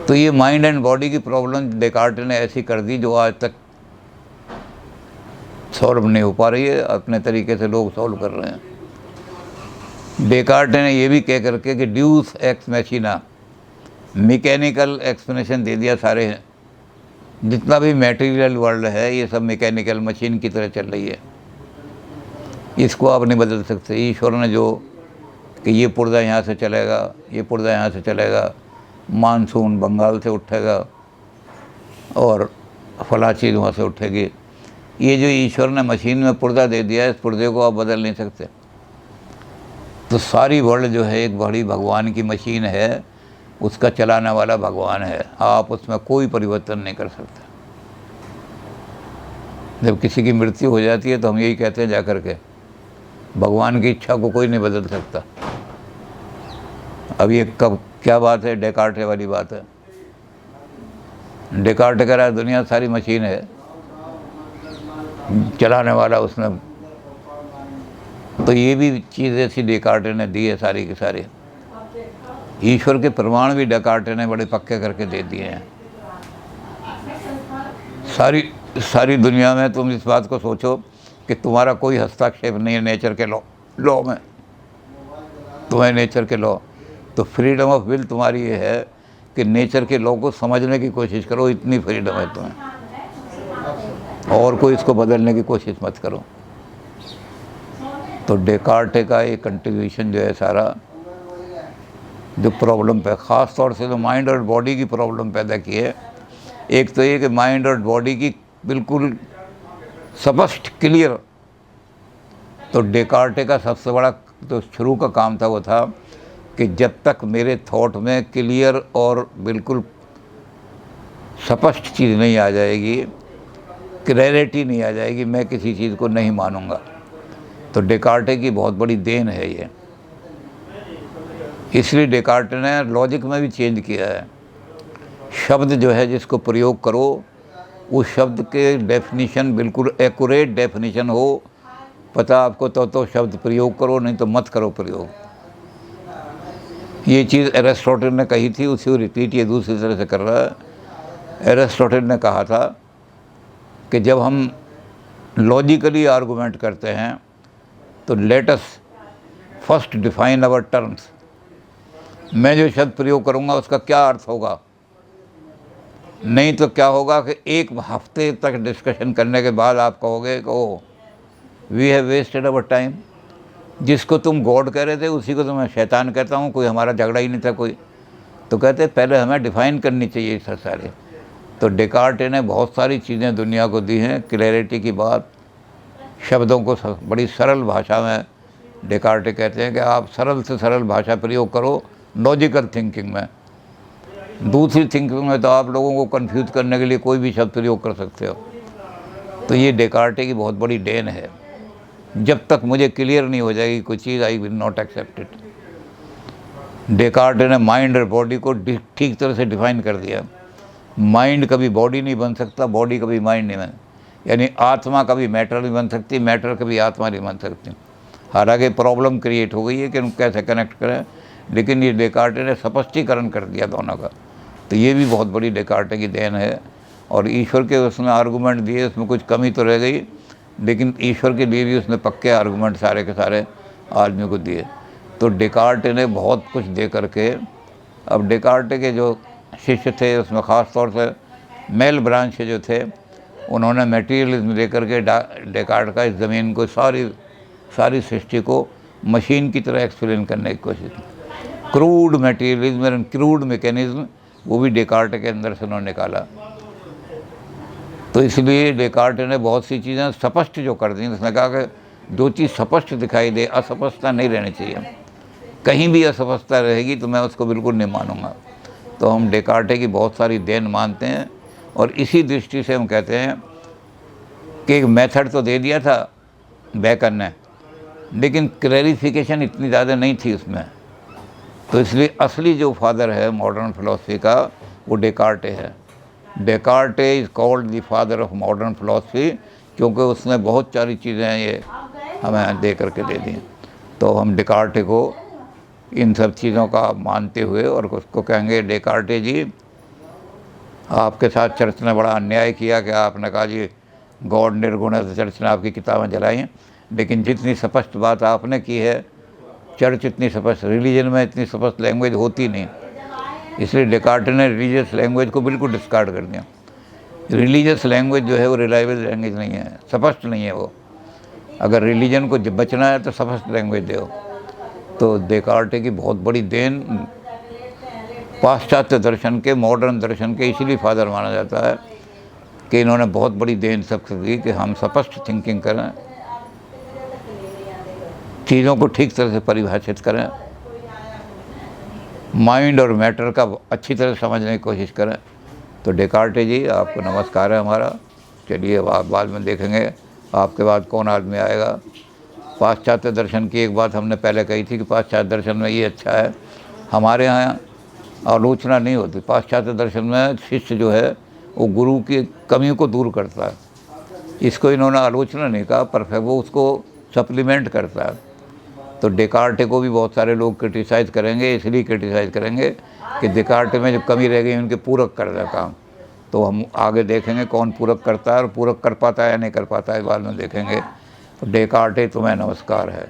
तो ये mind and body की प्रॉब्लम डेकार्ट ने ऐसी कर दी जो आज तक सॉल्व नहीं हो पा रही है, अपने तरीके से लोग सॉल्व कर रहे हैं। डेकार्ट ने ये भी कह करके कि ड्यूस एक्स मैचिना, मैकेनिकल एक्सप्लेनेशन दे दिया सारे हैं, जितना भी मटेरियल वर्ल्ड है ये सब मैकेनिकल मशीन की तरह चल रही है, इसको आप नहीं बदल सकते। ईश्वर ने जो कि ये पुर्जा यहाँ से चलेगा, ये पुर्जा यहाँ से चलेगा, मानसून बंगाल से उठेगा और फला चीज़ वहाँ से उठेगी, ये जो ईश्वर ने मशीन में पुर्जा दे दिया है, इस पुर्जे को आप बदल नहीं सकते। तो सारी वर्ल्ड जो है एक बड़ी भगवान की मशीन है, उसका चलाने वाला भगवान है, आप उसमें कोई परिवर्तन नहीं कर सकते। जब किसी की मृत्यु हो जाती है तो हम यही कहते हैं जाकर के, भगवान की इच्छा को कोई नहीं बदल सकता। अब ये कब क्या बात है, डेकार्ट वाली बात है। डेकार्ट कह रहा है दुनिया सारी मशीन है, चलाने वाला उसमें, तो ये भी चीज़ ऐसी डेकार्ट ने दी है सारी की सारी। ईश्वर के प्रमाण भी डेकार्ट ने बड़े पक्के करके दे दिए हैं। सारी दुनिया में तुम इस बात को सोचो कि तुम्हारा कोई हस्तक्षेप नहीं है नेचर के लॉ में, तुम्हें नेचर के लॉ, तो फ्रीडम ऑफ विल तुम्हारी ये है कि नेचर के लॉ को समझने की कोशिश करो, इतनी फ्रीडम है तुम्हें, और कोई इसको बदलने की कोशिश मत करो। तो डेकार्ट का ये कंट्रीब्यूशन जो है सारा, जो प्रॉब्लम पे ख़ास तौर से जो माइंड और बॉडी की प्रॉब्लम पैदा की है, एक तो ये कि माइंड और बॉडी की बिल्कुल स्पष्ट क्लियर, तो डेकार्ट का सबसे बड़ा तो शुरू का काम था वो था कि जब तक मेरे थॉट में क्लियर और बिल्कुल स्पष्ट चीज़ नहीं आ जाएगी, क्लैरिटी नहीं आ जाएगी, मैं किसी चीज़ को नहीं मानूंगा। तो डेकार्ट की बहुत बड़ी देन है ये, इसलिए डेकार्ट ने लॉजिक में भी चेंज किया है। शब्द जो है जिसको प्रयोग करो, उस शब्द के डेफिनीशन बिल्कुल एक्यूरेट डेफिनीशन हो, पता आपको तो शब्द प्रयोग करो, नहीं तो मत करो प्रयोग। ये चीज़ एरिस्टोटल ने कही थी, उसी को रिपीट ये दूसरी तरह से कर रहा है। एरिस्टोटल ने कहा था कि जब हम लॉजिकली आर्गूमेंट करते हैं तो let us first define our terms. मैं जो शब्द प्रयोग करूंगा उसका क्या अर्थ होगा, नहीं तो क्या होगा कि एक हफ्ते तक डिस्कशन करने के बाद आप कहोगे कि oh we have wasted our time. जिसको तुम गॉड कह रहे थे उसी को तो मैं शैतान कहता हूँ, कोई हमारा झगड़ा ही नहीं था कोई। तो कहते पहले हमें डिफ़ाइन करनी चाहिए सर सारे। तो डेकार्ट ने बहुत सारी चीज़ें दुनिया को दी हैं, क्लैरिटी की बात, शब्दों को बड़ी सरल भाषा में डेकार्ट कहते हैं कि आप सरल से सरल भाषा प्रयोग करो लॉजिकल थिंकिंग में। दूसरी थिंकिंग में तो आप लोगों को कंफ्यूज करने के लिए कोई भी शब्द प्रयोग कर सकते हो। तो ये डेकार्ट की बहुत बड़ी देन है। जब तक मुझे क्लियर नहीं हो जाएगी कोई चीज़, I will not accept it. Descartes ने माइंड और बॉडी को ठीक तरह से डिफाइन कर दिया। माइंड कभी बॉडी नहीं बन सकता, बॉडी कभी माइंड नहीं बन, यानी आत्मा कभी मैटर नहीं बन सकती, मैटर कभी आत्मा नहीं बन सकती। हालांकि प्रॉब्लम क्रिएट हो गई है कि हम कैसे कनेक्ट करें, लेकिन ये डेकार्ट ने स्पष्टीकरण कर दिया दोनों का। तो ये भी बहुत बड़ी डेकार्ट की देन है। और ईश्वर के उसने आर्गूमेंट दिए, उसमें कुछ कमी तो रह गई, लेकिन ईश्वर के लिए भी उसने पक्के आर्गूमेंट सारे के सारे आदमी को दिए। तो डेकार्ट ने बहुत कुछ दे करके, अब डेकार्ट के जो शिष्य थे उसमें ख़ास तौर से मेल ब्रांच के जो थे, उन्होंने मटेरियलिज्म दे करके डेकार्ट का इस ज़मीन को सारी सृष्टि को मशीन की तरह एक्सप्लेन करने की कोशिश की। Crude materialism and crude mechanism, वो भी डेकार्ट के अंदर से उन्होंने निकाला। तो इसलिए डेकार्ट ने बहुत सी चीज़ें स्पष्ट जो कर दी, उसने कहा कि जो चीज़ स्पष्ट दिखाई दे, अस्पष्टता नहीं रहनी चाहिए। कहीं भी अस्पष्टता रहेगी तो मैं उसको बिल्कुल नहीं मानूंगा। तो हम डेकार्ट की बहुत सारी देन मानते हैं, और इसी दृष्टि से हम कहते हैं कि एक मेथड तो दे दिया था बेकन ने, लेकिन क्लैरिफिकेशन इतनी ज़्यादा नहीं थी उसमें। तो इसलिए असली जो फादर है मॉडर्न फिलॉसफी का, वो डेकार्ट है। Descartes is called the father of modern philosophy, क्योंकि उसने बहुत सारी चीज़ें ये हमें दे करके दे दी। तो हम डेकार्ट को इन सब चीज़ों का मानते हुए और उसको कहेंगे डेकार्ट जी आपके साथ चर्च ने बड़ा अन्याय किया कि आपने कहा जी गॉड निर्गुण है, तो चर्च ने आपकी किताबें जलाई हैं। लेकिन जितनी स्पष्ट बात आपने की है, चर्च इतनी स्पष्ट, रिलीजन में इतनी स्पष्ट लैंग्वेज होती नहीं, इसलिए डेकार्ट ने रिलीजियस लैंग्वेज को बिल्कुल डिस्कार्ड कर दिया। रिलीजियस लैंग्वेज जो है वो रिलायबल लैंग्वेज नहीं है, स्पष्ट नहीं है वो। अगर रिलीजन को बचना है तो स्पष्ट लैंग्वेज दो। तो डेकार्ट की बहुत बड़ी देन पाश्चात्य दर्शन के, मॉडर्न दर्शन के इसीलिए फादर माना जाता है कि इन्होंने बहुत बड़ी देन सबसे दी कि हम स्पष्ट थिंकिंग करें, चीज़ों को ठीक तरह से परिभाषित करें, माइंड और मैटर का अच्छी तरह समझने की कोशिश करें। तो डेकार्टे जी आपको नमस्कार है हमारा। चलिए अब आप बाद में देखेंगे आपके बाद कौन आदमी आएगा। पाश्चात्य दर्शन की एक बात हमने पहले कही थी कि पाश्चात्य दर्शन में ये अच्छा है, हमारे यहाँ आलोचना नहीं होती। पाश्चात्य दर्शन में शिष्य जो है वो गुरु की कमियों को दूर करता है, इसको इन्होंने आलोचना नहीं कहा, पर वो उसको सप्लीमेंट करता है। तो डेकार्टे को भी बहुत सारे लोग क्रिटिसाइज़ करेंगे, इसलिए क्रिटिसाइज़ करेंगे कि डेकार्टे में जो कमी रह गई उनके पूरक कर रहा काम। तो हम आगे देखेंगे कौन पूरक करता है और पूरक कर पाता है या नहीं कर पाता है, बाद में देखेंगे। तो डेकार्टे तुम्हें नमस्कार है।